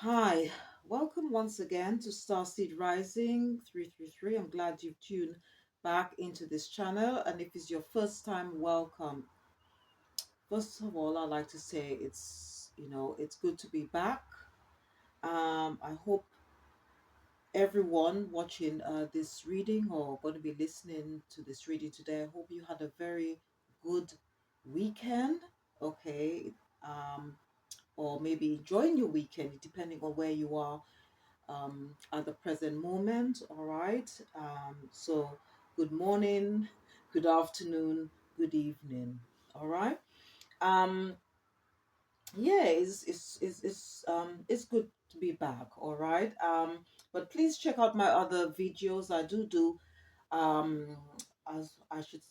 Hi, welcome once again to Starseed Rising 333. I'm glad you've tuned back into this channel, and if it's your first time, welcome. First of all, I'd like to say it's good to be back. I hope everyone watching this reading or going to be listening to this reading today, I hope you had a very good weekend. Okay, um, or maybe enjoying your weekend, depending on where you are at the present moment. All right. So, good morning, good afternoon, good evening. All right. Um, yeah, it's good to be back. All right. But please check out my other videos. I do um as I should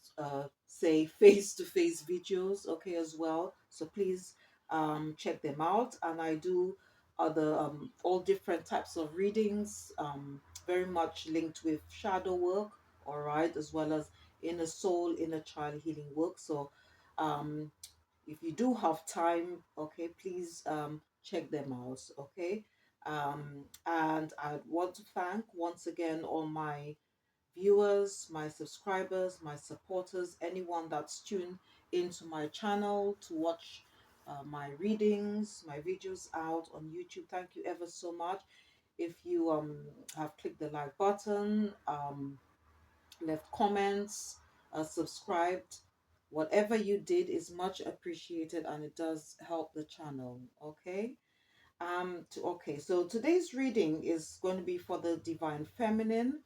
say face to face videos, okay, as well. So please check them out. And I do other all different types of readings, very much linked with shadow work, all right, as well as inner soul, inner child healing work. So um if you do have time, okay, please check them out, okay. And I want to thank once again all my viewers, my subscribers, my supporters, anyone that's tuned into my channel to watch my readings, my videos out on YouTube. Thank you ever so much. If you have clicked the like button, left comments, subscribed, whatever you did is much appreciated and it does help the channel. Okay. So today's reading is going to be for the divine feminine,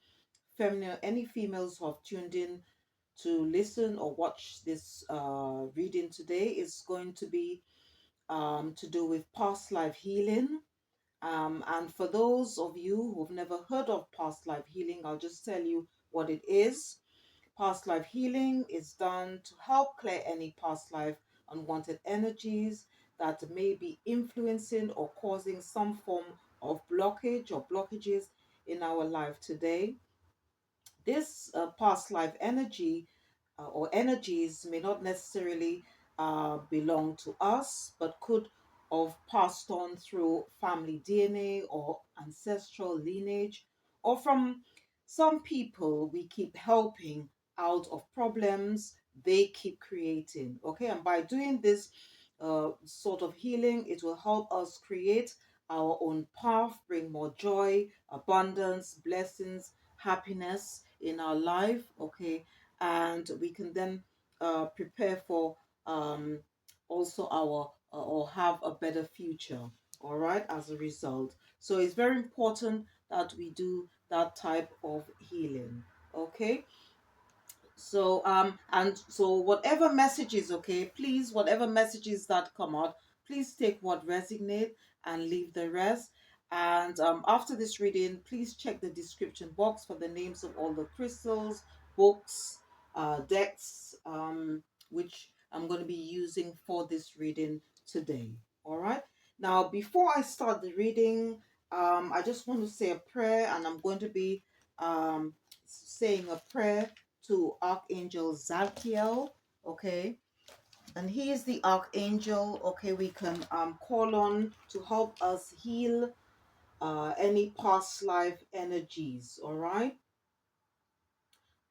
any females who have tuned in to listen or watch this reading today is going to be to do with past life healing. And for those of you who've never heard of past life healing, I'll just tell you what it is. Past life healing is done to help clear any past life unwanted energies that may be influencing or causing some form of blockage or blockages in our life today. This past life energy or energies may not necessarily belong to us, but could have passed on through family DNA or ancestral lineage, or from some people we keep helping out of problems they keep creating. Okay, and by doing this sort of healing, it will help us create our own path, bring more joy, abundance, blessings, happiness in our life. Okay, and we can then prepare for also our or have a better future, all right, as a result. So it's very important that we do that type of healing. Okay, so and so whatever messages, okay, please, whatever messages that come out, please take what resonate and leave the rest. And after this reading, please check the description box for the names of all the crystals, books, decks, which I'm going to be using for this reading today. All right. Now, before I start the reading, I just want to say a prayer, and I'm going to be saying a prayer to Archangel Zadkiel, okay? And he is the Archangel, okay, we can call on to help us heal any past life energies, all right?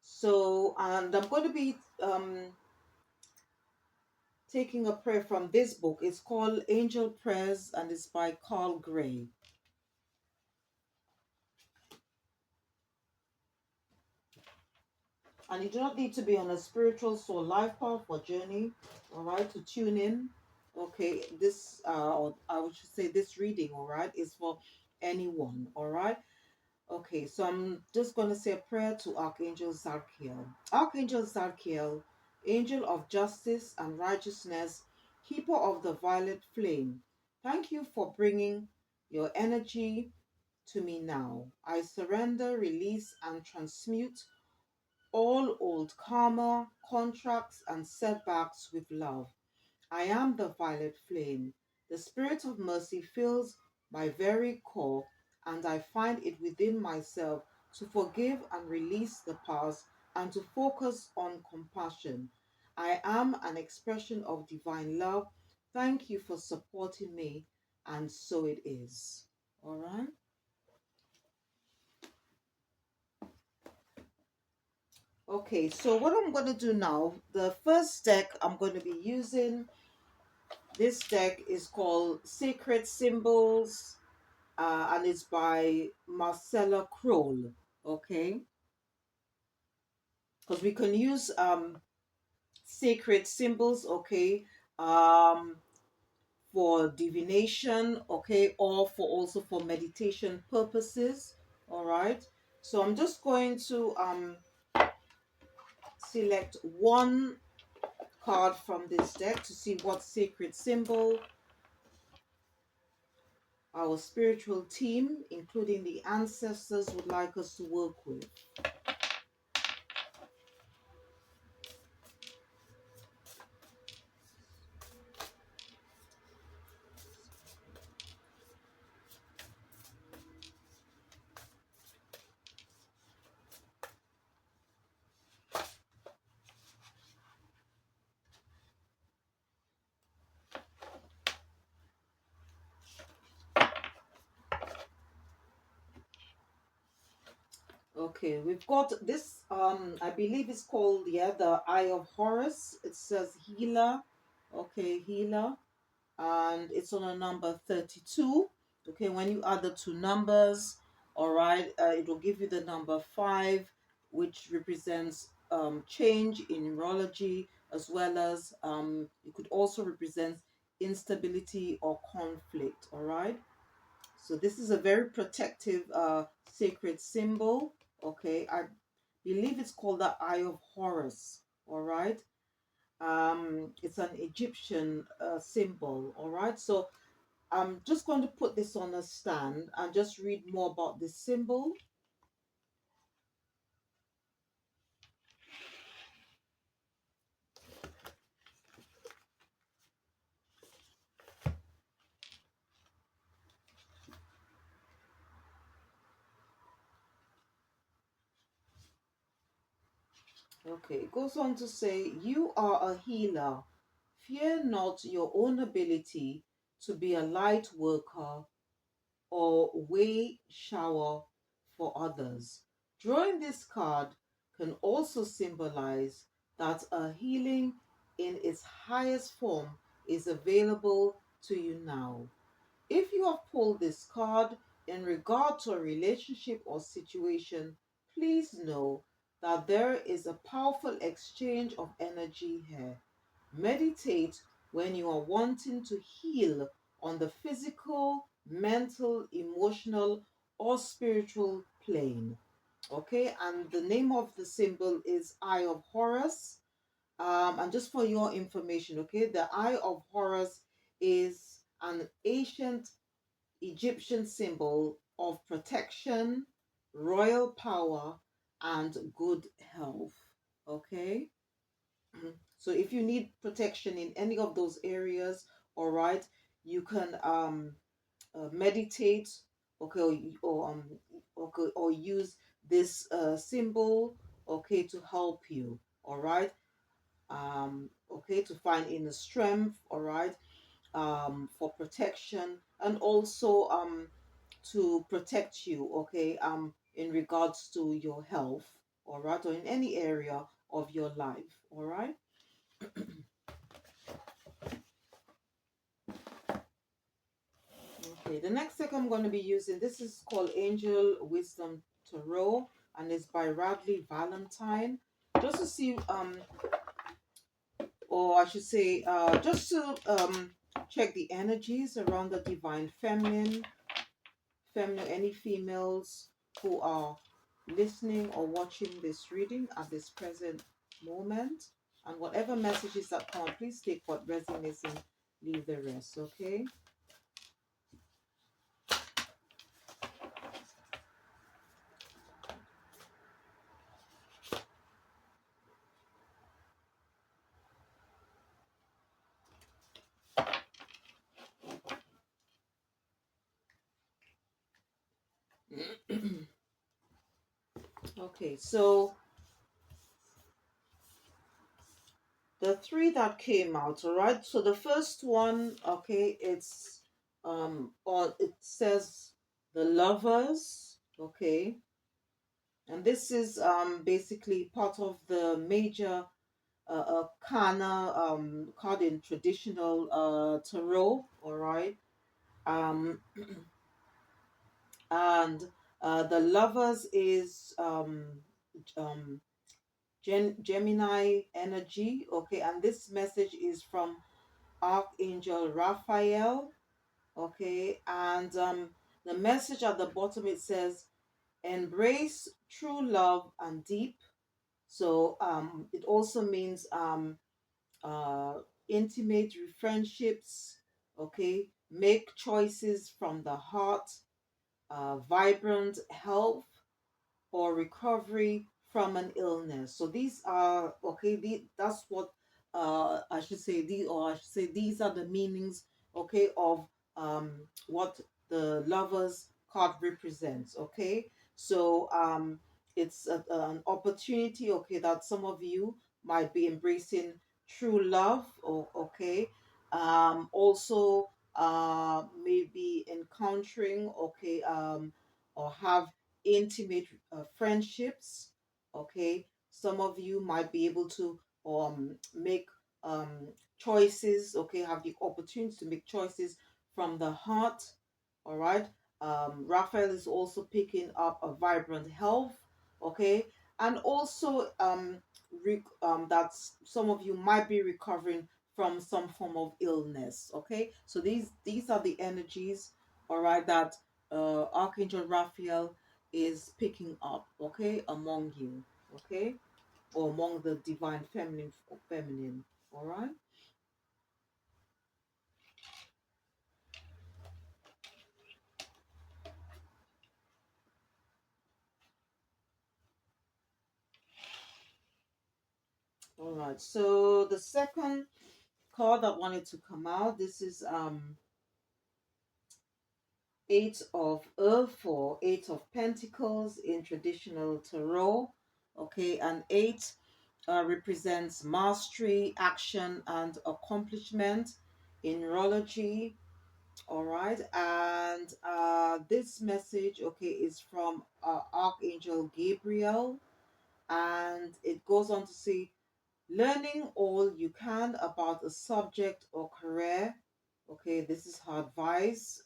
So, and I'm going to be taking a prayer from this book. It's called Angel Prayers and it's by Carl Gray. And you do not need to be on a spiritual soul life path or journey, all right, to tune in. Okay, this, or I would say this reading, all right, is for anyone, all right. Okay, so I'm just going to say a prayer to Archangel Zadkiel. Archangel Zadkiel, angel of justice and righteousness, keeper of the violet flame, thank you for bringing your energy to me now. I surrender, release, and transmute all old karma, contracts, and setbacks with love. I am the violet flame. The spirit of mercy fills my very core, and I find it within myself to forgive and release the past and to focus on compassion. I am an expression of divine love. Thank you for supporting me, and so it is. All right. Okay, so what I'm going to do now, the first deck I'm going to be using, this deck is called Sacred Symbols, and it's by Marcella Kroll. Okay, because we can use sacred symbols, okay, um, for divination, okay, or for also for meditation purposes. All right. So I'm just going to select one card from this deck to see what sacred symbol our spiritual team, including the ancestors, would like us to work with. Okay, we've got this, I believe it's called, yeah, the Eye of Horus. It says healer. Okay, healer. And it's on a number 32. Okay, when you add the two numbers, all right, it will give you the number 5, which represents change in neurology, as well as it could also represent instability or conflict. All right. So this is a very protective sacred symbol. Okay, I believe it's called the Eye of Horus. All right. It's an Egyptian symbol. All right. So I'm just going to put this on a stand and just read more about this symbol. Okay, it goes on to say, you are a healer. Fear not your own ability to be a light worker or way shower for others. Drawing this card can also symbolize that a healing in its highest form is available to you now. If you have pulled this card in regard to a relationship or situation, please know that there is a powerful exchange of energy here. Meditate when you are wanting to heal on the physical, mental, emotional, or spiritual plane. Okay, and the name of the symbol is Eye of Horus. And just for your information, okay, the Eye of Horus is an ancient Egyptian symbol of protection, royal power, and good health. Okay. So if you need protection in any of those areas, all right, you can meditate, okay, okay, or use this symbol, okay, to help you, all right, okay, to find inner strength, all right, for protection, and also to protect you, okay, in regards to your health, all right, or in any area of your life, all right. Okay, the next deck I'm going to be using, this is called Angel Wisdom Tarot, and it's by Radley Valentine. Just to see, or I should say, just to check the energies around the divine feminine, any females who are listening or watching this reading at this present moment. And whatever messages that come, please take what resonates and leave the rest, okay? Okay, so the three that came out, all right. So the first one, okay, it's or it says the lovers, okay, and this is basically part of the major kana card in traditional tarot, all right. um and the lovers is um Gemini energy, okay, and this message is from Archangel Raphael, okay, and the message at the bottom, it says embrace true love and deep. So it also means uh, intimate friendships, okay, make choices from the heart, vibrant health, or recovery from an illness. So these are okay. That's what I should say. Or I should say these are the meanings, okay, of what the lovers card represents. Okay, so it's an opportunity. Okay, that some of you might be embracing true love. Or okay, also maybe encountering, okay, or have intimate friendships. Okay, some of you might be able to make choices, okay, have the opportunity to make choices from the heart, all right. Raphael is also picking up a vibrant health, okay, and also that some of you might be recovering from some form of illness, okay. So these are the energies, all right, that Archangel Raphael is picking up, okay, among you, okay, or among the divine feminine, all right. All right, so the second card that wanted to come out, this is eight of earth, or eight of pentacles in traditional tarot, okay, and eight represents mastery, action, and accomplishment in neurology. All right, and this message, okay, is from Archangel Gabriel, and it goes on to say, learning all you can about a subject or career. Okay, this is her advice.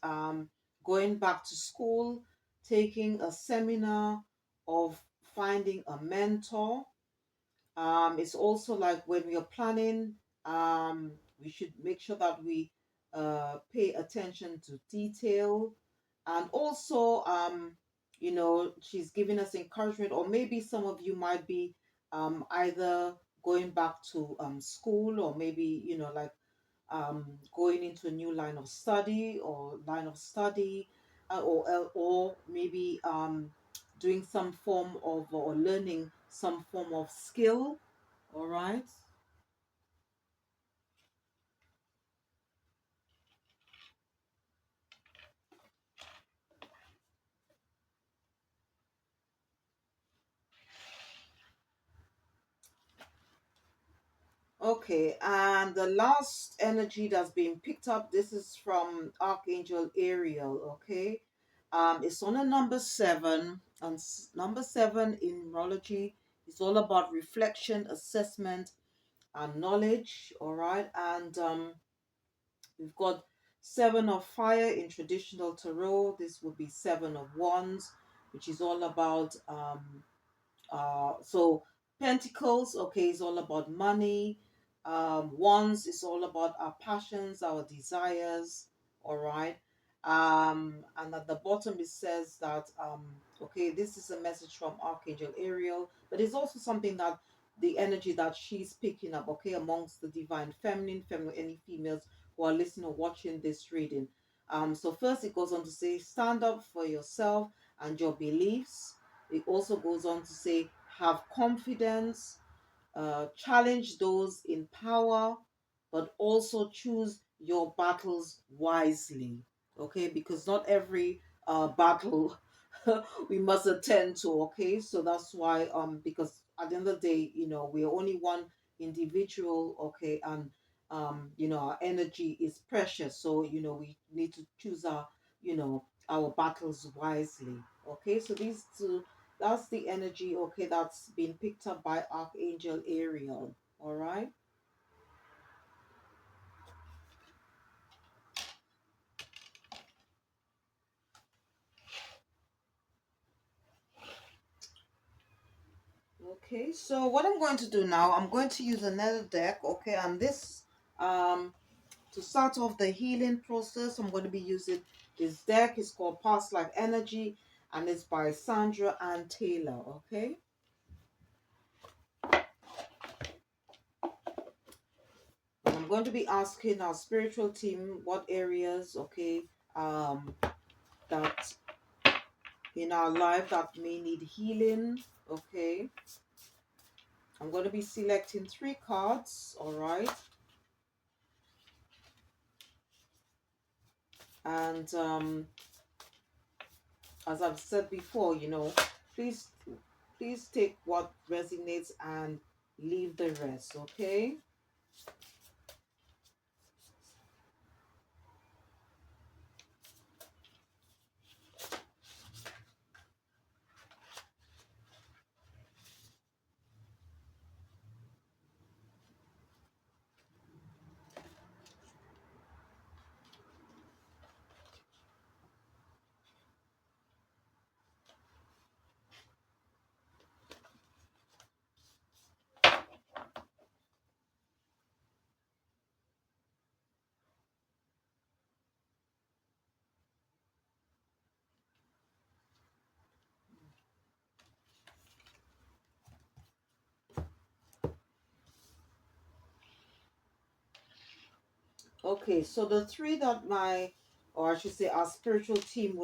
Going back to school, taking a seminar, of finding a mentor. It's also like when we are planning, we should make sure that we pay attention to detail. And also, she's giving us encouragement, or maybe some of you might be either going back to school, or maybe, like going into a new line of study, or maybe doing some form of, or learning some form of skill. All right. Okay, and the last energy that's being picked up, this is from Archangel Ariel. Okay, it's on a number seven, and number seven in numerology is all about reflection, assessment, and knowledge. All right, and we've got seven of fire in traditional tarot. This would be seven of wands, which is all about so Pentacles, okay, is all about money. Wands is all about our passions, our desires. All right. And at the bottom it says that okay, this is a message from Archangel Ariel, but it's also something that the energy that she's picking up, okay, amongst the divine feminine, any females who are listening or watching this reading. So first it goes on to say, stand up for yourself and your beliefs. It also goes on to say, have confidence, challenge those in power, but also choose your battles wisely. Okay, because not every battle we must attend to. Okay, so that's why because at the end of the day, we are only one individual. Okay, and our energy is precious. So we need to choose our our battles wisely. Okay, so these two, that's the energy, okay, that's been picked up by Archangel Ariel. All right. Okay, so what I'm going to do now, I'm going to use another deck, okay, and this, um, to start off the healing process, I'm going to be using this deck. It's called Past Life Energy, and it's by Sandra Ann Taylor, okay? And I'm going to be asking our spiritual team what areas, okay, that in our life that may need healing, okay? I'm going to be selecting 3 cards, all right? And as I've said before, please please take what resonates and leave the rest, okay? Okay, so the three that or I should say our spiritual team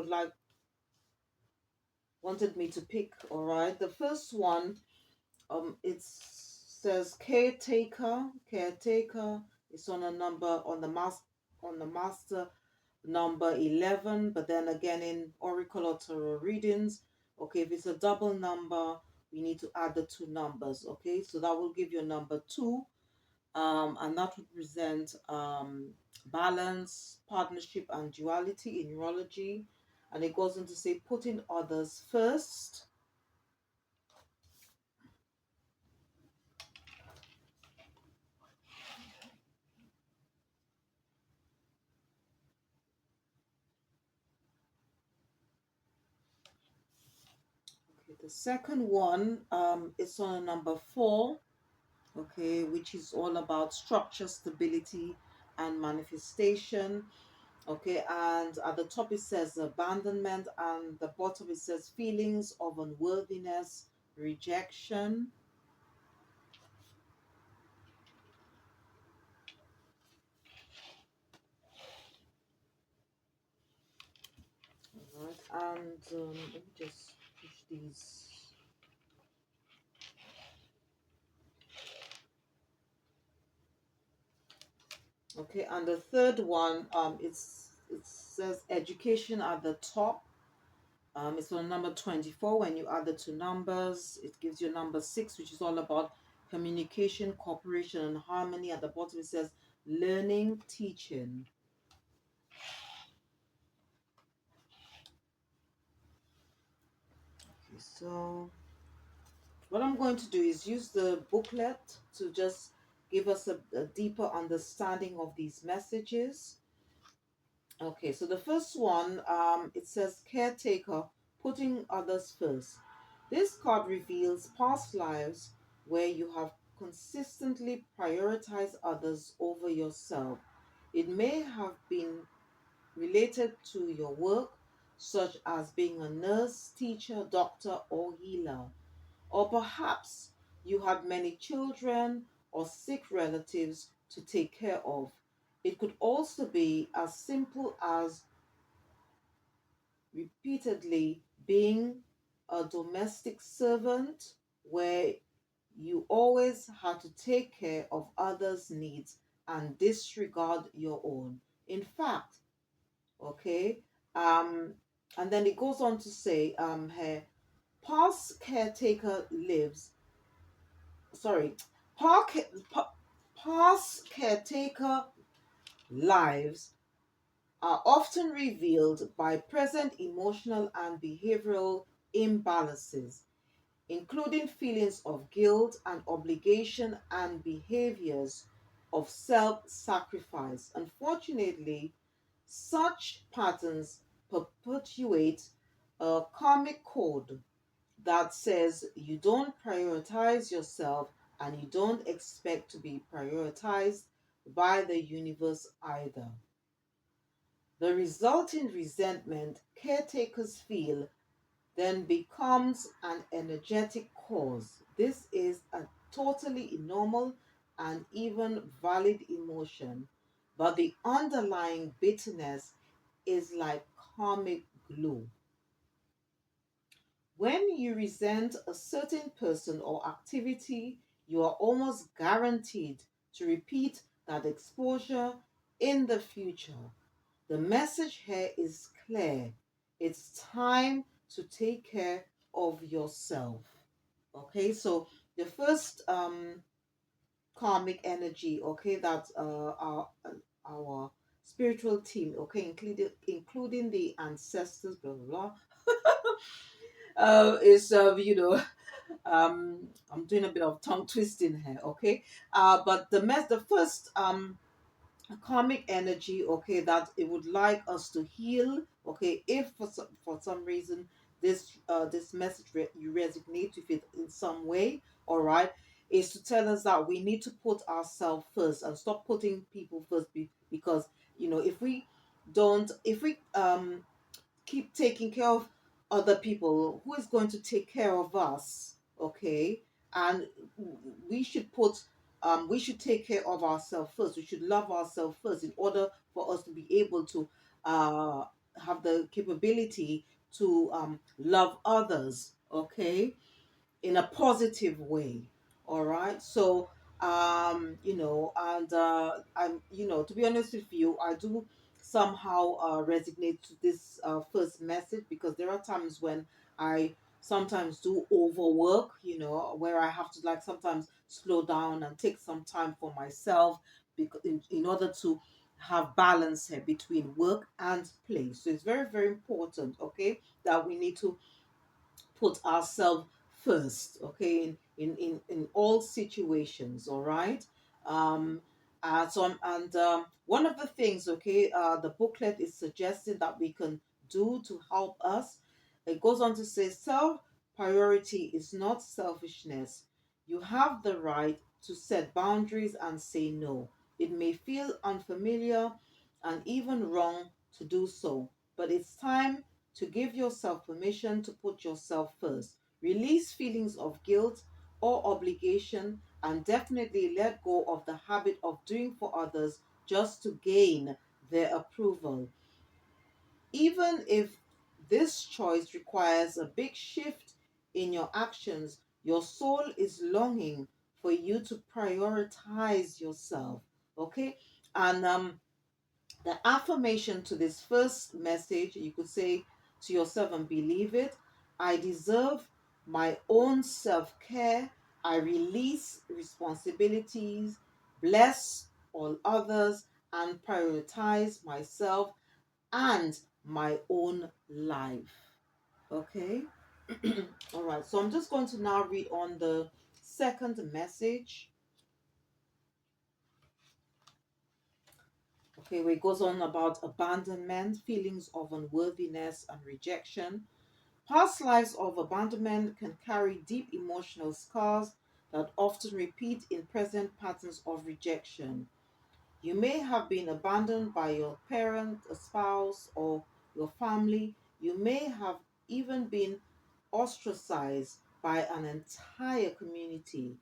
wanted me to pick, all right? The first one, it says caretaker. It's on a number on the master number 11, but then again in Oracle or Tarot readings, okay, if it's a double number, we need to add the two numbers, okay? So that will give you a number 2, and that represents balance, partnership, and duality in neurology. And it goes on to say putting others first. Okay, the second one is on number 4, okay, which is all about structure, stability, and manifestation. Okay, and at the top it says abandonment, and the bottom it says feelings of unworthiness, rejection. All right, and let me just push these. Okay, and the third one, it says education at the top. It's on number 24. When you add the two numbers, it gives you number 6, which is all about communication, cooperation, and harmony. At the bottom, it says learning, teaching. Okay, so what I'm going to do is use the booklet to just give us a deeper understanding of these messages. Okay, so the first one, it says caretaker, putting others first. This card reveals past lives where you have consistently prioritized others over yourself. It may have been related to your work, such as being a nurse, teacher, doctor, or healer. Or perhaps you had many children or sick relatives to take care of. It could also be as simple as repeatedly being a domestic servant where you always had to take care of others' needs and disregard your own. In fact, okay, um, and then it goes on to say, her past caretaker lives, sorry, past, past caretaker lives are often revealed by present emotional and behavioral imbalances, including feelings of guilt and obligation and behaviors of self sacrifice. Unfortunately, such patterns perpetuate a karmic code that says you don't prioritize yourself and you don't expect to be prioritized by the universe either. The resulting resentment caretakers feel then becomes an energetic cause. This is a totally normal and even valid emotion, but the underlying bitterness is like karmic glue. When you resent a certain person or activity, you are almost guaranteed to repeat that exposure in the future. The message here is clear. It's time to take care of yourself. Okay, so the first karmic energy, okay, that our spiritual team, okay, including the ancestors, blah blah blah, is I'm doing a bit of tongue twisting here, okay, but the first karmic energy, okay, that it would like us to heal, okay, if for some reason this message you resonate with it in some way, all right, is to tell us that we need to put ourselves first and stop putting people first, because if we keep taking care of other people, who is going to take care of us? Okay, and we should put we should take care of ourselves first. We should love ourselves first in order for us to be able to uh have the capability to love others, okay, in a positive way. All right, so and I'm to be honest with you, I do somehow resonate to this first message, because there are times when I sometimes do overwork, where I have to like sometimes slow down and take some time for myself, because in order to have balance here between work and play. So it's very, very important, okay, that we need to put ourselves first, okay, in all situations, all right. um and one of the things, okay, the booklet is suggesting that we can do to help us. It goes on to say self priority is not selfishness. You have the right to set boundaries and say no. It may feel unfamiliar and even wrong to do so, but it's time to give yourself permission to put yourself first. Release feelings of guilt or obligation, and definitely let go of the habit of doing for others just to gain their approval. Even if this choice requires a big shift in your actions, your soul is longing for you to prioritize yourself. Okay? And the affirmation to this first message, you could say to yourself and believe it: I deserve my own self care. I release responsibilities, bless all others, and prioritize myself and my own life. Okay? All right, so I'm just going to now read on the second message. Okay, where it goes on about abandonment, feelings of unworthiness, and rejection. Past lives of abandonment can carry deep emotional scars that often repeat in present patterns of rejection. You may have been abandoned by your parent, a spouse, or your family. You may have even been ostracized by an entire community.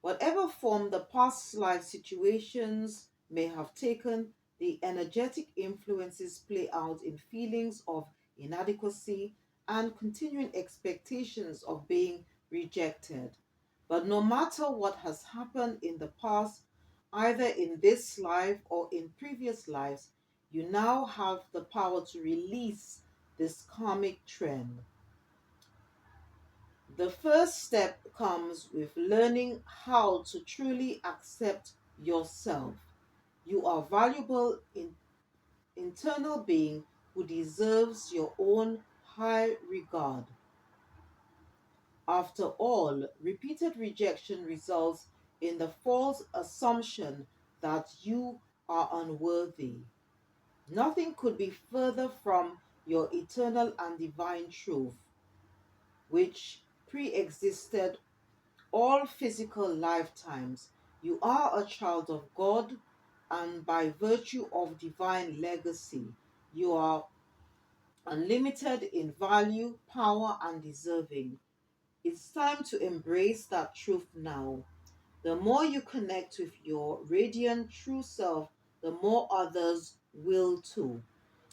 Whatever form the past life situations may have taken, the energetic influences play out in feelings of inadequacy and continuing expectations of being rejected. But no matter what has happened in the past, either in this life or in previous lives, you now have the power to release this karmic trend. The first step comes with learning how to truly accept yourself. You are valuable internal being who deserves your own high regard. After all, repeated rejection results in the false assumption that you are unworthy. Nothing could be further from your eternal and divine truth, which pre existed all physical lifetimes. You are a child of God, and by virtue of divine legacy, you are unlimited in value, power, and deserving. It's time to embrace that truth now. The more you connect with your radiant true self, the more others will too.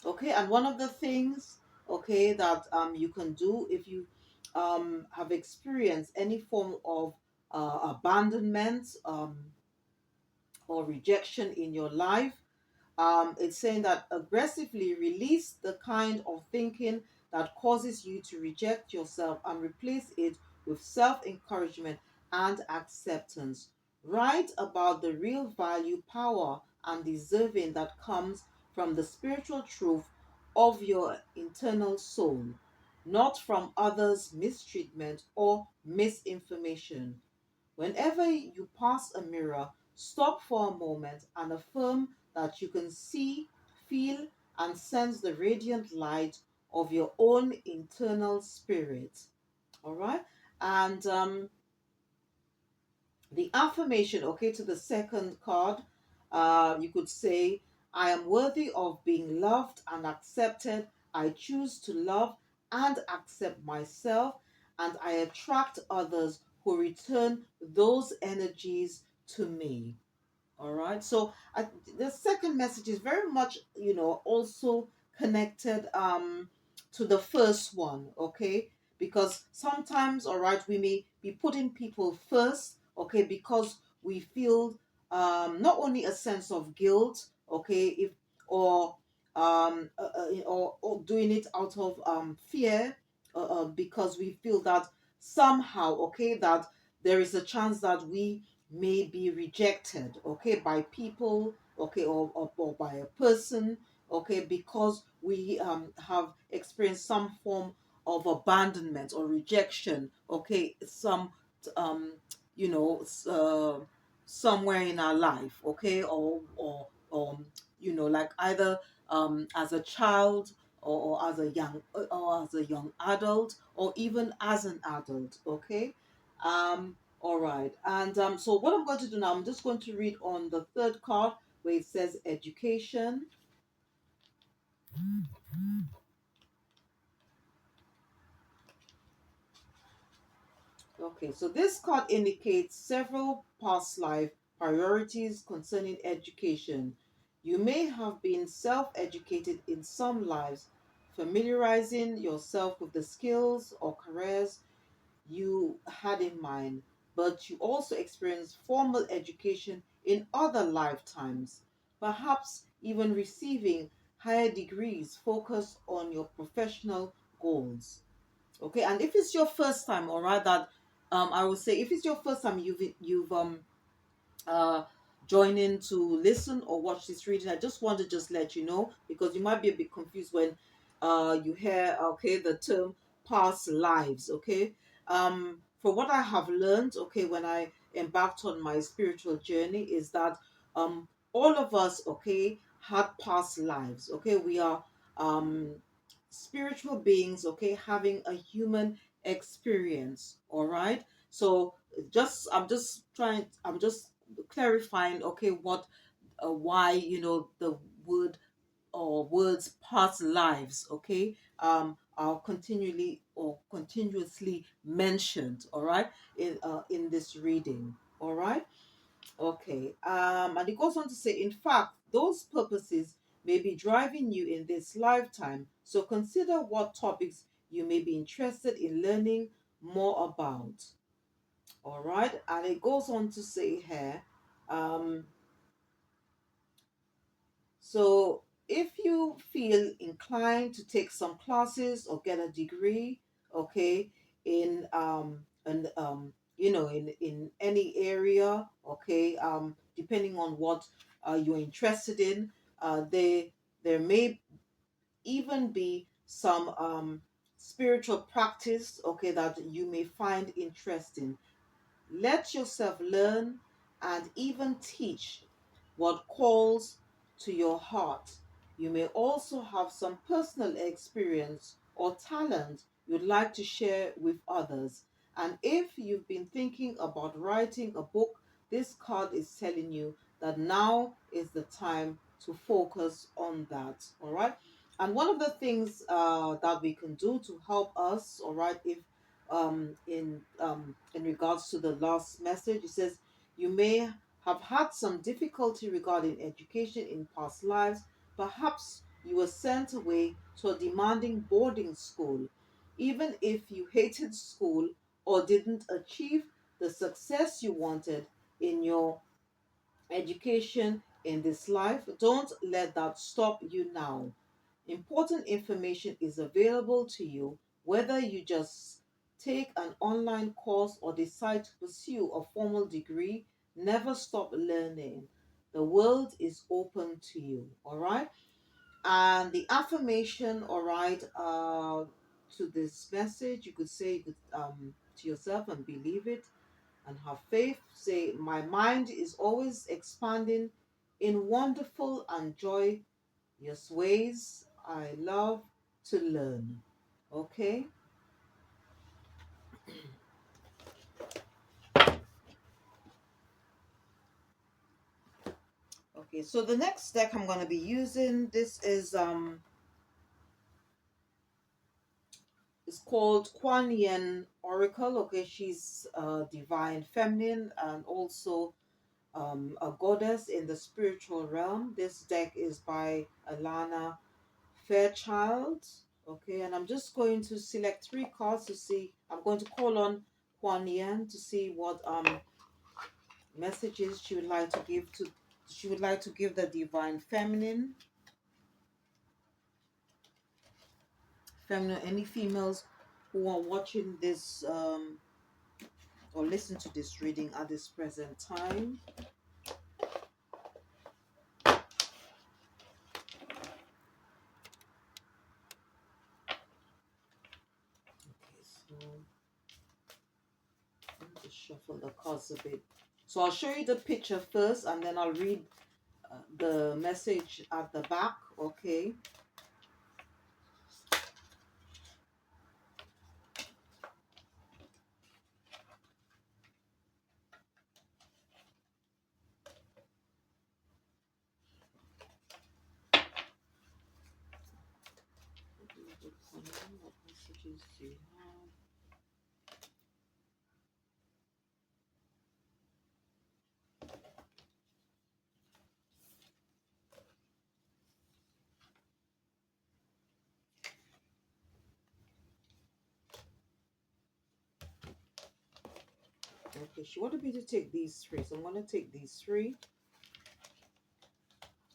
Okay, and one of the things, okay, that you can do if you have experienced any form of abandonment or rejection in your life, it's saying that aggressively release the kind of thinking that causes you to reject yourself and replace it with self encouragement and acceptance. Write about the real value, power, and deserving that comes from the spiritual truth of your internal soul, not from others' mistreatment or misinformation. Whenever you pass a mirror, stop for a moment and affirm that you can see, feel, and sense the radiant light of your own internal spirit. All right. And the affirmation, okay, to the second card, you could say, I am worthy of being loved and accepted. I choose to love and accept myself, and I attract others who return those energies to me. All right. So the second message is very much, also connected to the first one. Okay. Because sometimes, all right, we may be putting people first. Okay. Because we feel not only a sense of guilt. Okay. If or or doing it out of fear, because we feel that somehow, okay, that there is a chance that we may be rejected, okay, by people, okay, or by a person, okay, because we have experienced some form of abandonment or rejection, okay, some um you know s- uh, somewhere in our life, okay, or like either as a child, or as a young adult, or even as an adult, okay. All right. And so what I'm going to do now, I'm just going to read on the third card where it says education. Okay, so this card indicates several past life priorities concerning education. You may have been self educated in some lives, familiarizing yourself with the skills or careers you had in mind, but you also experienced formal education in other lifetimes, perhaps even receiving higher degrees focused on your professional goals. Okay, and if it's your first time, or rather, I would say if it's your first time you've uh, join in to listen or watch this reading, I just want to just let you know, because you might be a bit confused when you hear, okay, the term past lives, okay. For what I have learned, okay, when I embarked on my spiritual journey, is that all of us, okay, had past lives, okay. We are um, spiritual beings, okay, having a human experience, all right. So I'm just clarifying, okay, what why the word or words past lives, okay, are continually or continuously mentioned, all right, in this reading, all right. Okay, and it goes on to say, in fact, those purposes may be driving you in this lifetime, so consider what topics you may be interested in learning more about. All right, and it goes on to say here, um, so if you feel inclined to take some classes or get a degree, okay, in in any area, okay, depending on what you're interested in, they There may even be some spiritual practice, okay, that you may find interesting. Let yourself learn and even teach what calls to your heart. You may also have some personal experience or talent you'd like to share with others. And if you've been thinking about writing a book, this card is telling you that now is the time to focus on that. All right. And one of the things that we can do to help us, all right, if in regards to the last message, it says you may have had some difficulty regarding education in past lives. Perhaps you were sent away to a demanding boarding school. Even if you hated school or didn't achieve the success you wanted in your education in this life, don't let that stop you now. Important information is available to you, whether you just take an online course or decide to pursue a formal degree. Never stop learning. The world is open to you, all right? And the affirmation, all right, to this message, you could say to yourself and believe it and have faith. Say, my mind is always expanding in wonderful and joyous ways. I love to learn. Okay. Okay. So the next deck I'm going to be using, this is it's called Kuan Yin Oracle. Okay, she's divine feminine and also a goddess in the spiritual realm. This deck is by Alana Fairchild. Okay, and I'm just going to select three cards to see. I'm going to call on Kuan Yin to see what messages she would like to give to. She would like to give the divine feminine. Feminine. Any females who are watching this or listen to this reading at this present time. Okay, so let me just shuffle the cards a bit. So I'll show you the picture first, and then I'll read the message at the back. Okay. What messages do you have? Okay, she wanted me to take these three, so I'm going to take these three.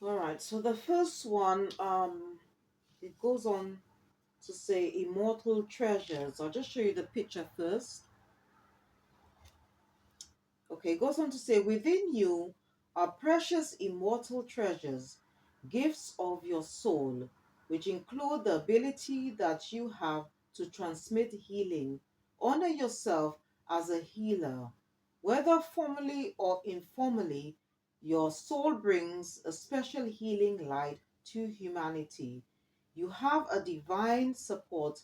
All right, so the first one, it goes on to say immortal treasures. I'll just show you the picture first. Okay, it goes on to say within you are precious immortal treasures, gifts of your soul, which include the ability that you have to transmit healing. Honor yourself as a healer. Whether formally or informally, your soul brings a special healing light to humanity. You have a divine support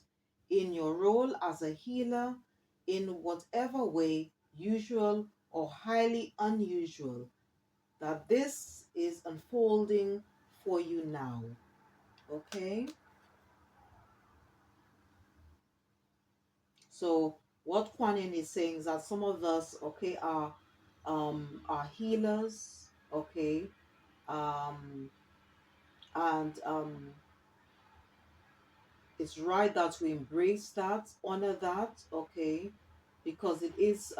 in your role as a healer in whatever way, usual or highly unusual, that this is unfolding for you now. Okay? So what Kuan Yin is saying is that some of us, okay, are healers, okay, um, and it's right that we embrace that, honor that, okay, because it is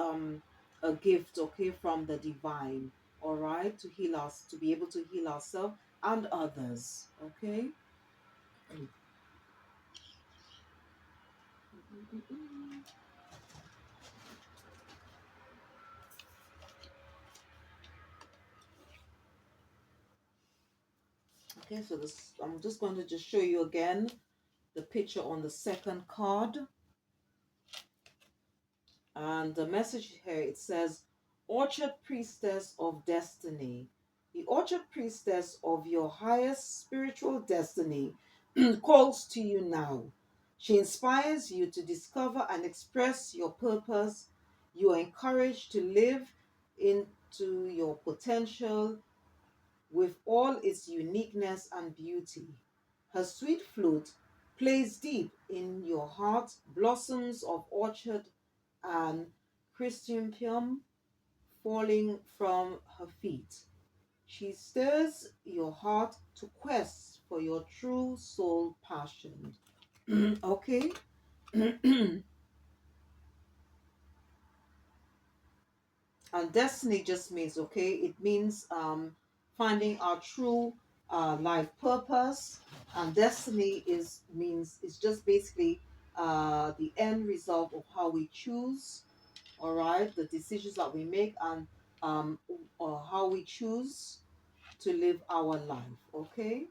a gift, okay, from the divine, all right, to heal us, to be able to heal ourselves and others, okay. Okay, so this I'm just going to just show you again the picture on the second card. And the message here, it says, Orchard Priestess of Destiny. The Orchard Priestess of your highest spiritual destiny calls to you now. She inspires you to discover and express your purpose. You are encouraged to live into your potential with all its uniqueness and beauty. Her sweet flute plays deep in your heart, blossoms of orchard and chrysanthemum falling from her feet. She stirs your heart to quest for your true soul passion. Okay? And destiny just means, okay, it means finding our true life purpose. And destiny is means it's just basically the end result of how we choose, all right, the decisions that we make, and how we choose to live our life. Okay.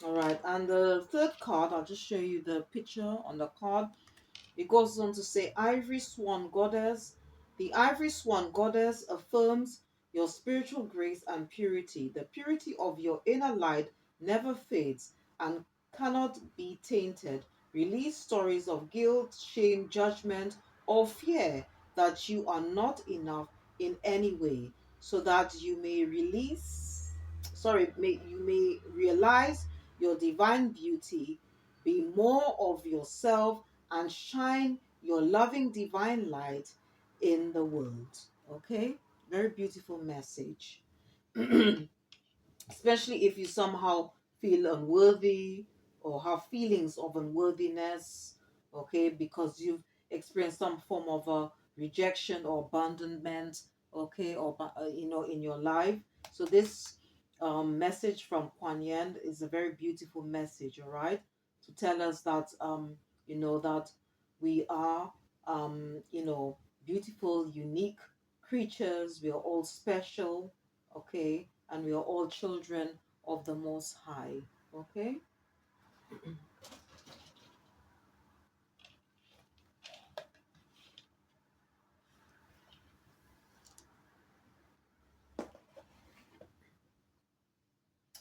All right, and the third card, I'll just show you the picture on the card. It goes on to say, Ivory Swan Goddess. The Ivory Swan Goddess affirms your spiritual grace and purity. The purity of your inner light never fades and cannot be tainted. Release stories of guilt, shame, judgment, or fear that you are not enough in any way, so that you may you may realize your divine beauty, be more of yourself, and shine your loving divine light in the world. Okay? Very beautiful message. Especially if you somehow feel unworthy or have feelings of unworthiness, okay, because you've experienced some form of a rejection or abandonment, okay, or in your life. So this message from Kuan Yin is a very beautiful message, all right, to tell us that that we are beautiful, unique creatures. We are all special, okay, and we are all children of the Most High, okay.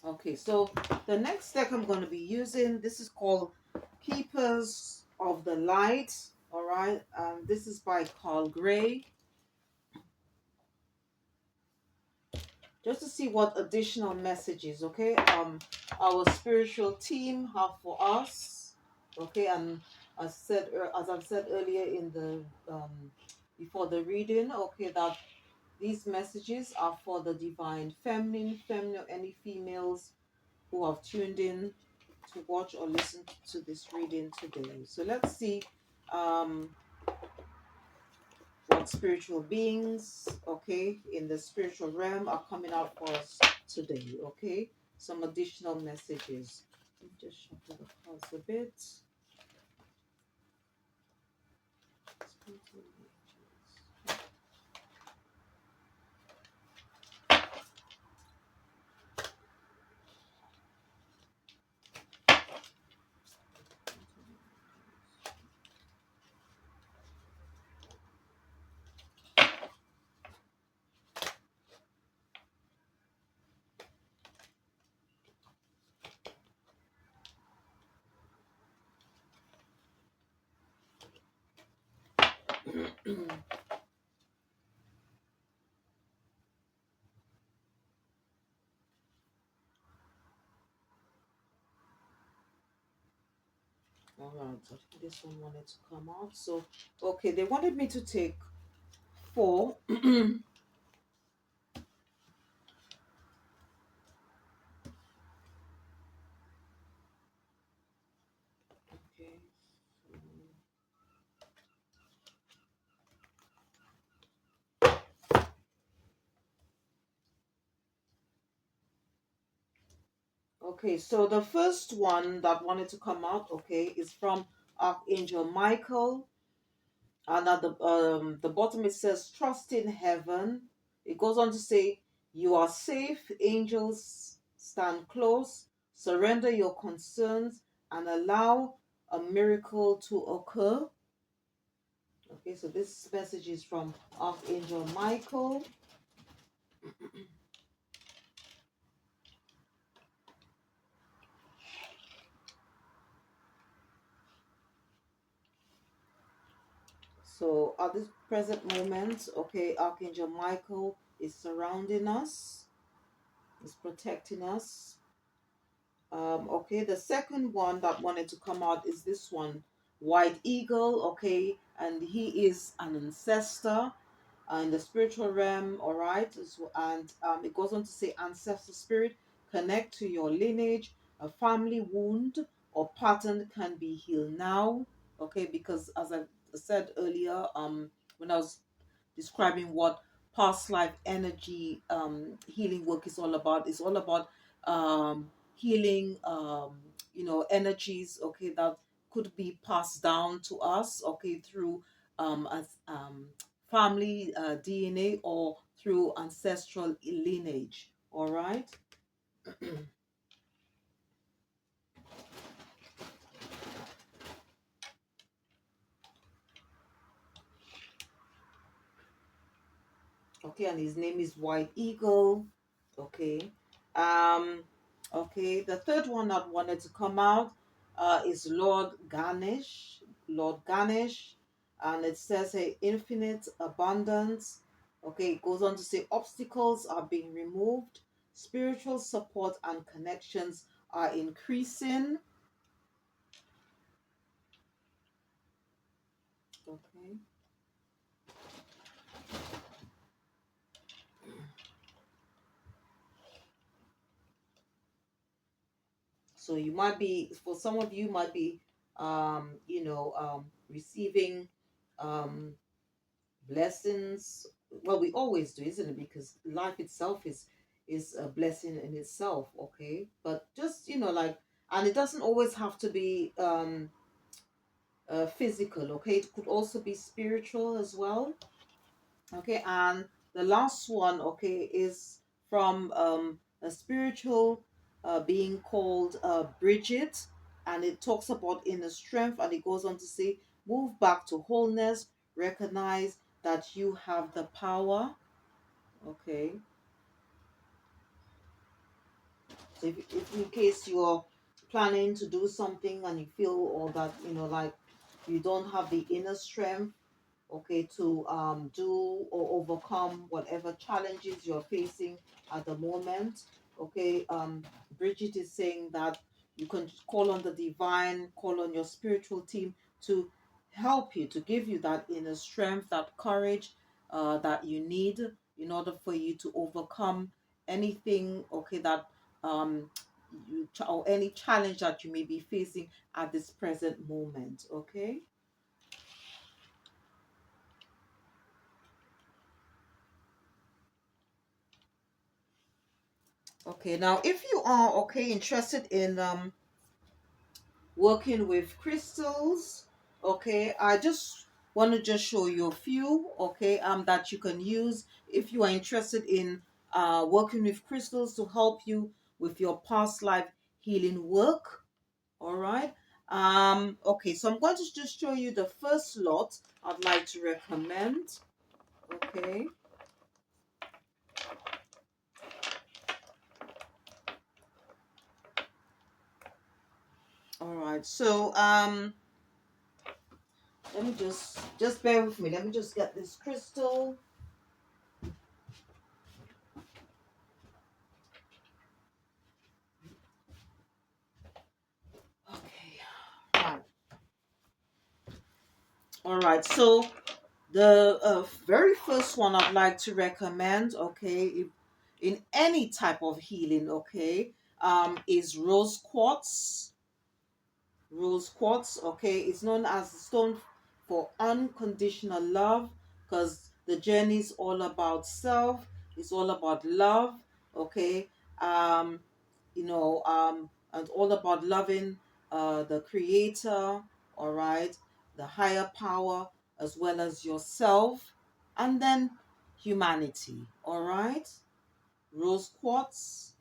Okay, so the next deck I'm going to be using, this is called Keepers of the Light, all right. This is by Carl Gray, just to see what additional messages, okay, our spiritual team have for us, okay. And as I've said earlier in the before the reading, okay, that these messages are for the divine feminine, any females who have tuned in to watch or listen to this reading today. So let's see um, what spiritual beings, okay, in the spiritual realm are coming out for us today, okay? Some additional messages. Let me just shuffle the cards a bit. Spiritual messages. All right, so I think this one wanted to come out. So, okay, they wanted me to take four. Okay. Okay, so the first one that wanted to come out, okay, is from Archangel Michael. And at the bottom it says trust in heaven. It goes on to say you are safe, angels stand close, surrender your concerns and allow a miracle to occur. Okay, so this message is from Archangel Michael. So at this present moment, okay, Archangel Michael is surrounding us, is protecting us. Okay, the second one that wanted to come out is this one, White Eagle, okay, and he is an ancestor in the spiritual realm, all right, and it goes on to say, ancestor spirit, connect to your lineage, a family wound or pattern can be healed now, okay, because as I said earlier, when I was describing what past life energy healing work is all about. It's all about healing, energies, okay, that could be passed down to us, okay, through as family DNA or through ancestral lineage. All right. Okay, and his name is White Eagle. Okay. Um, okay, the third one that wanted to come out is Lord Ganesh. Lord Ganesh. And it says a infinite abundance. Okay, it goes on to say obstacles are being removed, spiritual support and connections are increasing. Okay. So you might be, for some of you, might be, receiving um, blessings. Well, we always do, isn't it? Because life itself is a blessing in itself. Okay, but just like, and it doesn't always have to be physical. Okay, it could also be spiritual as well. Okay, and the last one, okay, is from a spiritual being called Bridget, and it talks about inner strength, and it goes on to say, move back to wholeness, recognize that you have the power. Okay, so if in case you're planning to do something and you feel or that like you don't have the inner strength, okay, to do or overcome whatever challenges you're facing at the moment. Okay, Bridget is saying that you can just call on the divine, call on your spiritual team to help you, to give you that inner strength, that courage that you need in order for you to overcome anything, okay, that um or any challenge that you may be facing at this present moment. Okay. Okay, now if you are okay interested in working with crystals, okay, I just want to just show you a few, okay, that you can use if you are interested in working with crystals to help you with your past life healing work. All right. Okay, so I'm going to just show you the first lot I'd like to recommend. Okay. All right. So let me just bear with me. Let me just get this crystal. Okay. Right. All right. So the very first one I'd like to recommend, okay, if, in any type of healing, okay, is rose quartz. Rose quartz, okay, it's known as the stone for unconditional love because the journey is all about self. It's all about love, okay. Um, and all about loving the creator, all right, the higher power, as well as yourself, and then humanity. All right, rose quartz.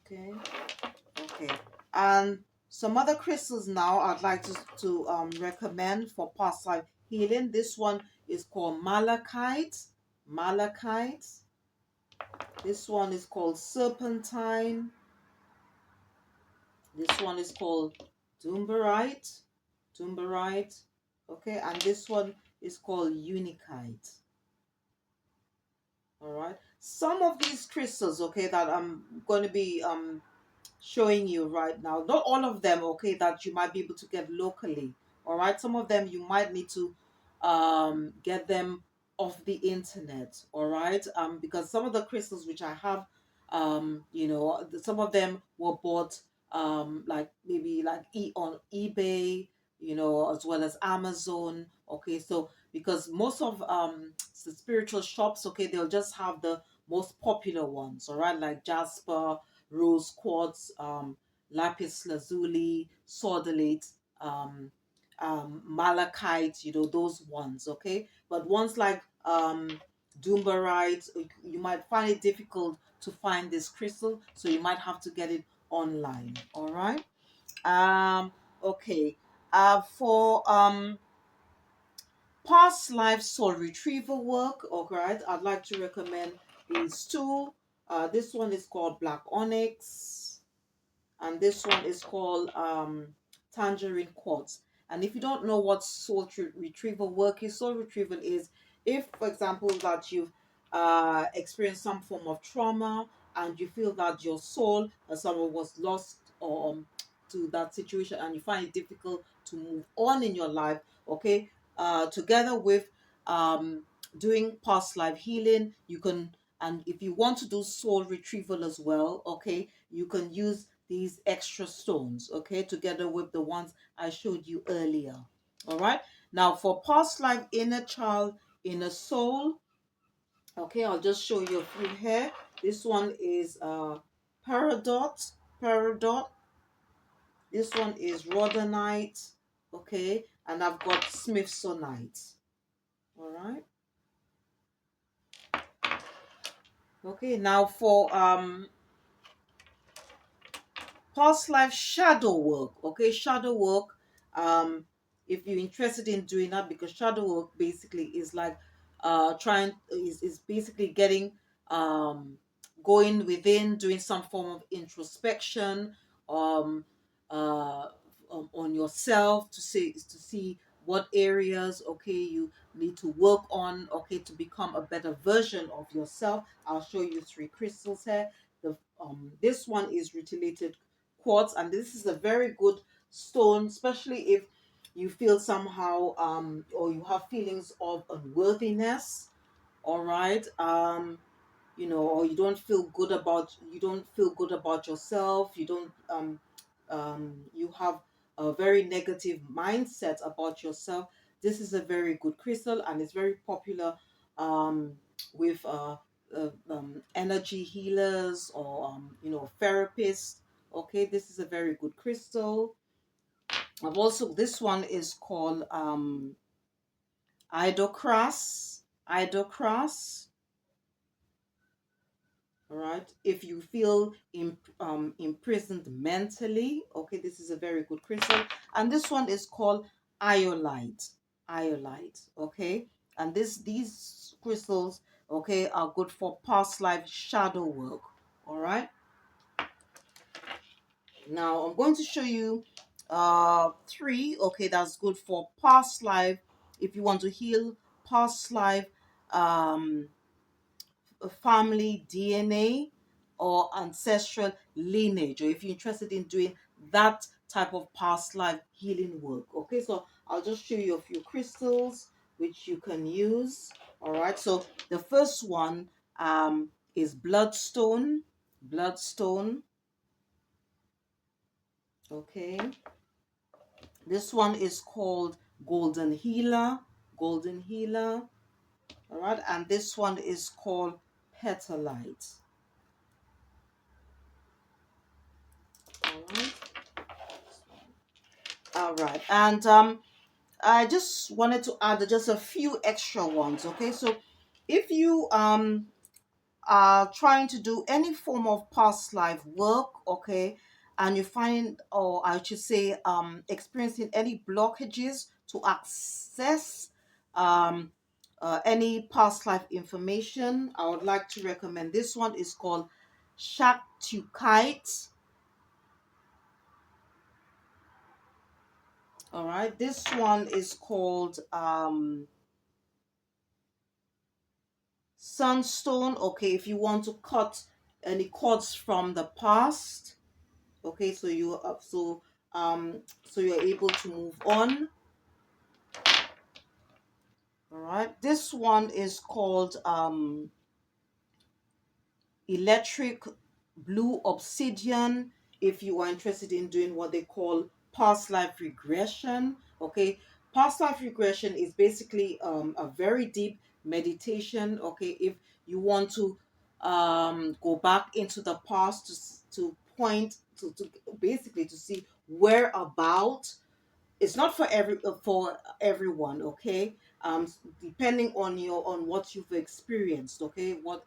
Okay, okay, and some other crystals now I'd like to recommend for past life healing. This one is called malachite. Malachite. This one is called serpentine. This one is called dumbarite. Dumbarite. Okay, and this one is called unikite. All right. Some of these crystals, okay, that I'm going to be showing you right now, not all of them, okay, that you might be able to get locally. All right, some of them you might need to get them off the internet. All right, because some of the crystals which I have, some of them were bought like maybe like on eBay, as well as Amazon. Okay, so because most of the spiritual shops, okay, they'll just have the most popular ones. All right, like jasper, rose quartz, lapis lazuli, sodalite, malachite, those ones, okay? But ones like dumbarite, you might find it difficult to find this crystal, so you might have to get it online, all right? Okay. For past life soul retrieval work, okay, right, I'd like to recommend these two. This one is called black onyx, and this one is called tangerine quartz. And if you don't know what retrieval work is, soul retrieval is if, for example, that you've experienced some form of trauma and you feel that your soul or someone was lost or to that situation, and you find it difficult to move on in your life, okay, together with doing past life healing, you can, and if you want to do soul retrieval as well, okay, you can use these extra stones, okay, together with the ones I showed you earlier. All right. Now for past life, inner child, inner soul, okay, I'll just show you a few here. This one is peridot. This one is rhodonite, okay, and I've got smithsonite. All right. Okay, now for past life shadow work, okay, shadow work, if you're interested in doing that, because shadow work basically is like is basically getting um going within, doing some form of introspection um uh on yourself to see what areas, okay, you need to work on, okay, to become a better version of yourself. I'll show you three crystals here. This one is rutilated quartz, and this is a very good stone, especially if you feel somehow or you have feelings of unworthiness. All right. Or you don't feel good about yourself. You have a very negative mindset about yourself. This is a very good crystal, and it's very popular with energy healers or therapists. Okay, this is a very good crystal. I've also, this one is called idocras. All right. If you feel imprisoned mentally, okay, this is a very good crystal. And this one is called iolite. Iolite, okay. And these crystals, okay, are good for past life shadow work. All right. Now I'm going to show you three, okay, that's good for past life. If you want to heal past life um family DNA or ancestral lineage, or if you're interested in doing that type of past life healing work. Okay, so I'll just show you a few crystals which you can use. All right, so the first one is bloodstone. Bloodstone. Okay, this one is called golden healer. Golden healer. All right, and this one is called petalite. All right. All right. And I just wanted to add just a few extra ones. Okay. So if you are trying to do any form of past life work, okay, and you find, or I should say, experiencing any blockages to access um, any past life information, I would like to recommend this one. Is called Shaktukite. All right, this one is called Sunstone. Okay, if you want to cut any cords from the past, okay, so so you're able to move on. All right, this one is called electric blue obsidian. If you are interested in doing what they call past life regression, okay, past life regression is basically a very deep meditation. Okay, if you want to go back into the past to point to basically to see whereabout. It's not for everyone, okay. Depending on your on what you've experienced, okay, what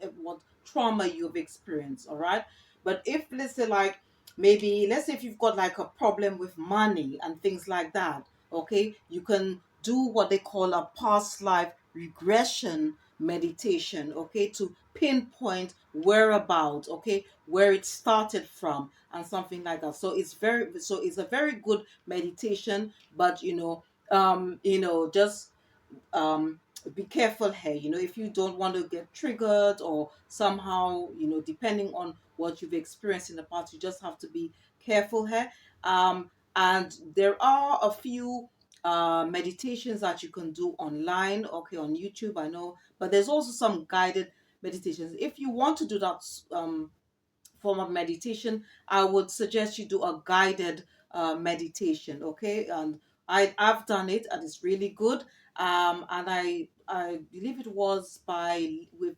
trauma you've experienced, all right. But if, let's say, like, maybe let's say if you've got like a problem with money and things like that, okay, you can do what they call a past life regression meditation, okay, to pinpoint whereabout, okay, where it started from and something like that. So it's a very good meditation, but just um be careful here. If you don't want to get triggered or somehow, depending on what you've experienced in the past, you just have to be careful here. And there are a few meditations that you can do online, okay, on YouTube, I know, but there's also some guided meditations. If you want to do that form of meditation, I would suggest you do a guided meditation. Okay, and I've done it and it's really good. And I believe it was by with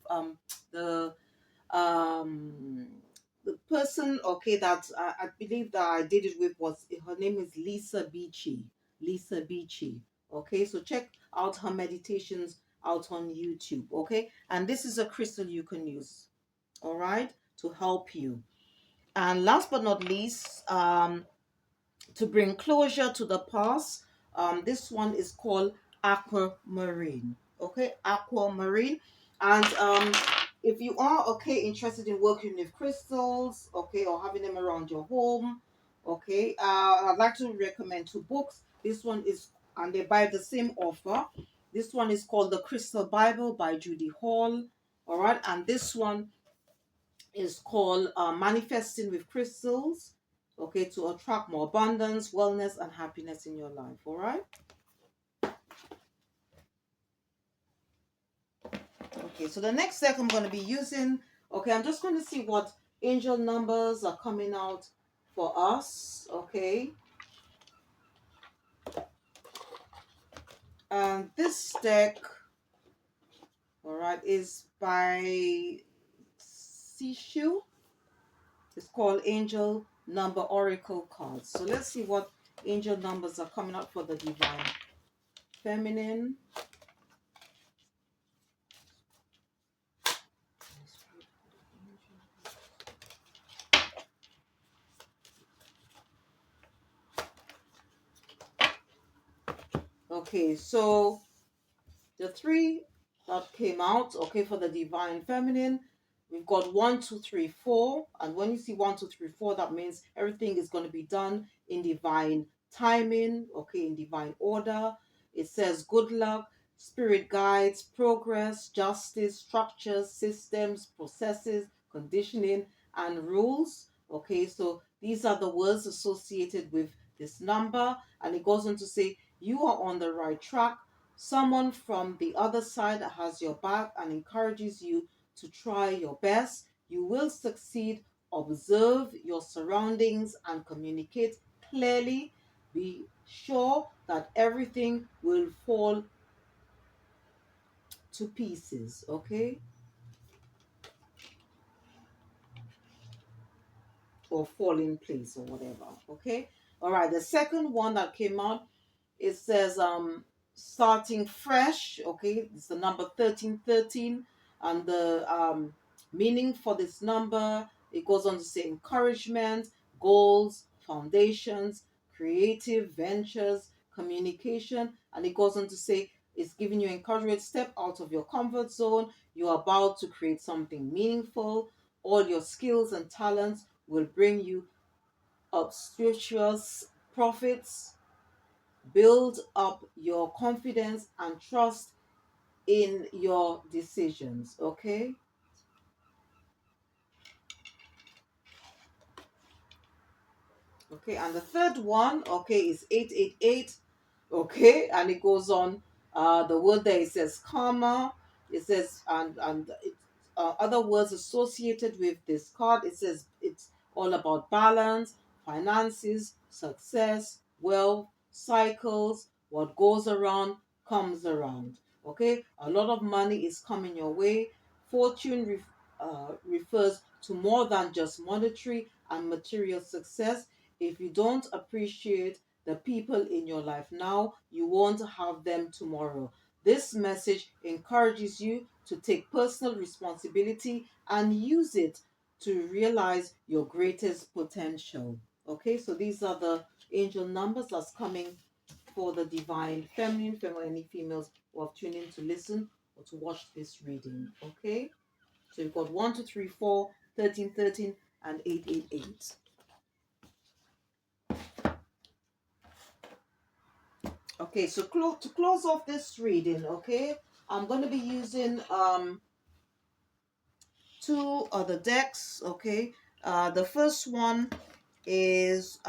the um the person, okay, that I believe that I did it with, was her name is Lisa Beachy. Lisa Beachy. Okay, so check out her meditations out on YouTube. Okay, and this is a crystal you can use, all right, to help you. And last but not least, to bring closure to the past, this one is called aquamarine. Okay, aquamarine. And if you are, okay, interested in working with crystals, okay, or having them around your home, okay, I'd like to recommend two books. This one is, and they're by the same author. This one is called The Crystal Bible by Judy Hall. All right, and this one is called Manifesting with Crystals, okay, to attract more abundance, wellness, and happiness in your life. All right. Okay, so the next deck I'm going to be using, okay, I'm just going to see what angel numbers are coming out for us, okay. And this deck, all right, is by Sishu. It's called Angel Number Oracle Cards. So let's see what angel numbers are coming out for the Divine Feminine. Okay, so the three that came out, okay, for the Divine Feminine, we've got 1, 2, 3, 4. And when you see 1, 2, 3, 4, that means everything is going to be done in divine timing, okay, in divine order. It says good luck, spirit guides, progress, justice, structures, systems, processes, conditioning, and rules. Okay, so these are the words associated with this number. And it goes on to say, you are on the right track. Someone from the other side has your back and encourages you to try your best. You will succeed. Observe your surroundings and communicate clearly. Be sure that everything will fall to pieces, okay? Or fall in place or whatever, okay? All right, the second one that came out, it says starting fresh. Okay, it's the number 1313, and the meaning for this number, it goes on to say encouragement, goals, foundations, creative ventures, communication, and it goes on to say it's giving you encouragement. Step out of your comfort zone. You're about to create something meaningful. All your skills and talents will bring you up spiritual profits. Build up your confidence and trust in your decisions. Okay. Okay, and the third one, okay, is 888. Okay, and it goes on. The word there, it says karma. It says, and it, other words associated with this card. It says it's all about balance, finances, success, wealth, cycles. What goes around comes around. Okay, a lot of money is coming your way. Fortune refers to more than just monetary and material success. If you don't appreciate the people in your life now, you won't have them tomorrow. This message encourages you to take personal responsibility and use it to realize your greatest potential. Okay, so these are the angel numbers that's coming for the divine feminine, any females who have tuned in to listen or to watch this reading. Okay, so you've got 1, 2, 3, 4, 13, 13, and 888. Okay, so to close off this reading, okay, I'm going to be using two other decks, okay. The first one is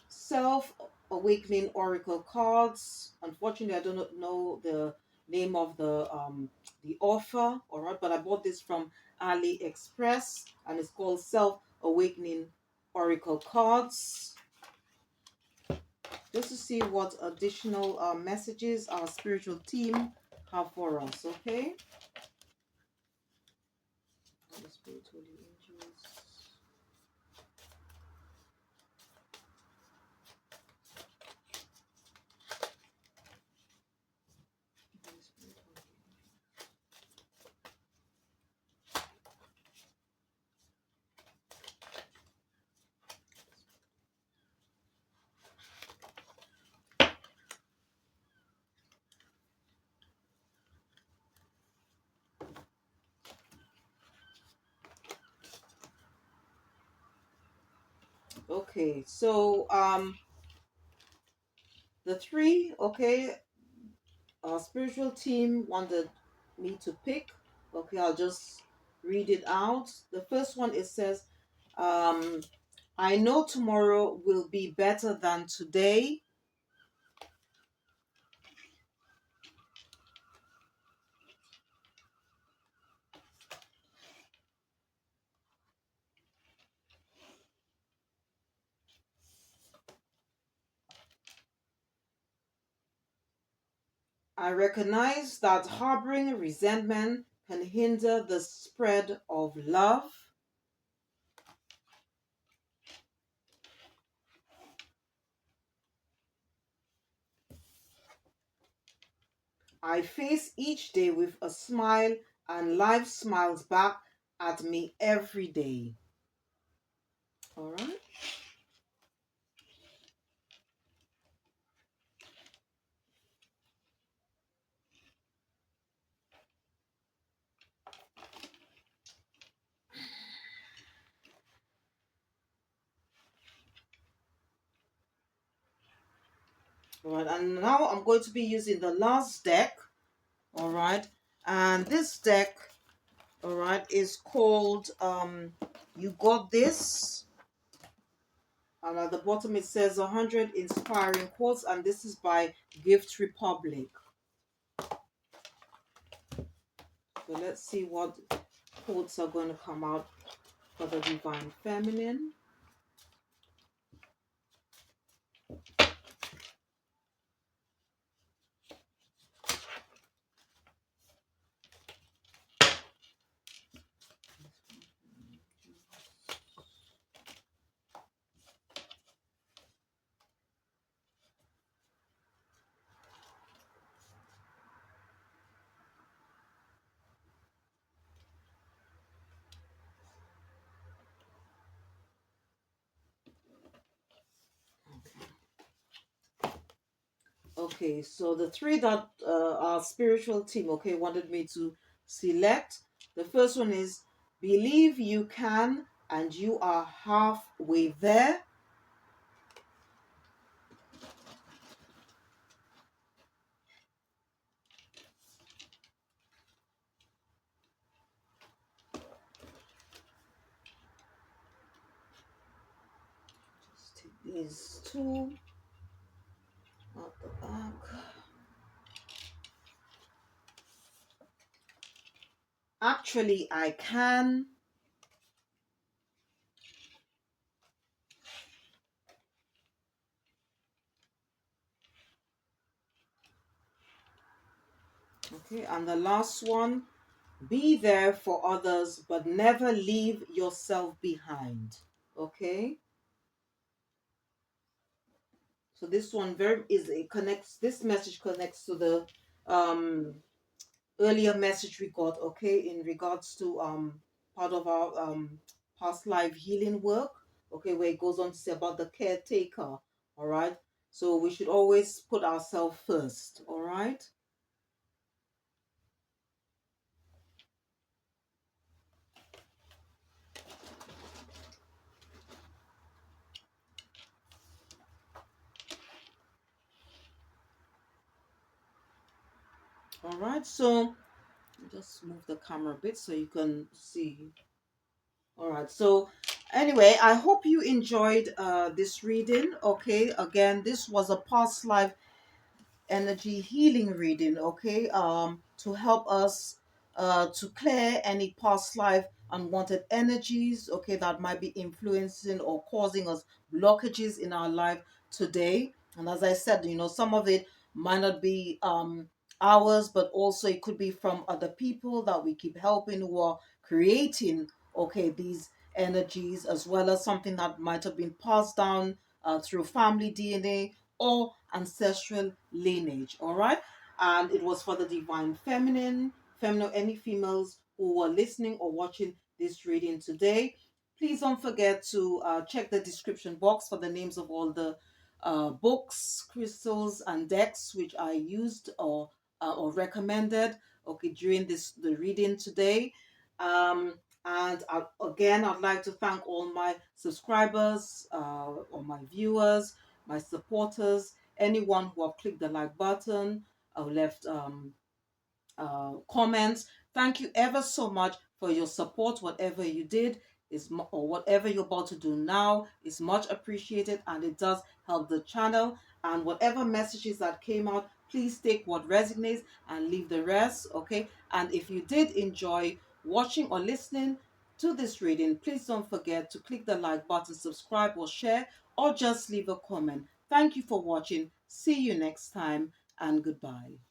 Self Awakening Oracle cards. Unfortunately, I do not know the name of the author, all right, but I bought this from AliExpress and it's called Self Awakening Oracle cards. Just to see what additional messages our spiritual team have for us, okay? The spiritual angels. Okay, so the three, okay, our spiritual team wanted me to pick. Okay, I'll just read it out. The first one, it says, um, I know tomorrow will be better than today. I recognize that harboring resentment can hinder the spread of love. I face each day with a smile, and life smiles back at me every day. All right. All right. And now I'm going to be using the last deck. All right. And this deck, all right, is called You Got This. And at the bottom it says 100 inspiring quotes, and this is by Gift Republic. So let's see what quotes are going to come out for the divine feminine. Okay, so the three that our spiritual team, okay, wanted me to select. The first one is believe you can and you are halfway there. Just take these two out the back. Actually, I can. Okay, and the last one, be there for others, but never leave yourself behind. Okay, so this one very is it connects. This message connects to the um earlier message we got. Okay, in regards to part of our past life healing work. Okay, where it goes on to say about the caretaker. All right, so we should always put ourselves first. All right. All right. So just move the camera a bit so you can see. All right. So anyway, I hope you enjoyed this reading. Okay. Again, this was a past life energy healing reading, okay, to help us to clear any past life unwanted energies, okay, that might be influencing or causing us blockages in our life today. And as I said, some of it might not be ours, but also it could be from other people that we keep helping who are creating, okay, these energies, as well as something that might have been passed down through family DNA or ancestral lineage. All right. And it was for the divine feminine, any females who were listening or watching this reading today. Please don't forget to check the description box for the names of all the books, crystals, and decks which I used or recommended. Okay, during the reading today. Um, and again, I'd like to thank all my subscribers, or my viewers, my supporters, anyone who have clicked the like button or left comments. Thank you ever so much for your support. Whatever you did or whatever you're about to do now is much appreciated, and it does help the channel. And whatever messages that came out, please take what resonates and leave the rest. Okay. And if you did enjoy watching or listening to this reading, please don't forget to click the like button, subscribe or share, or just leave a comment. Thank you for watching. See you next time, and goodbye.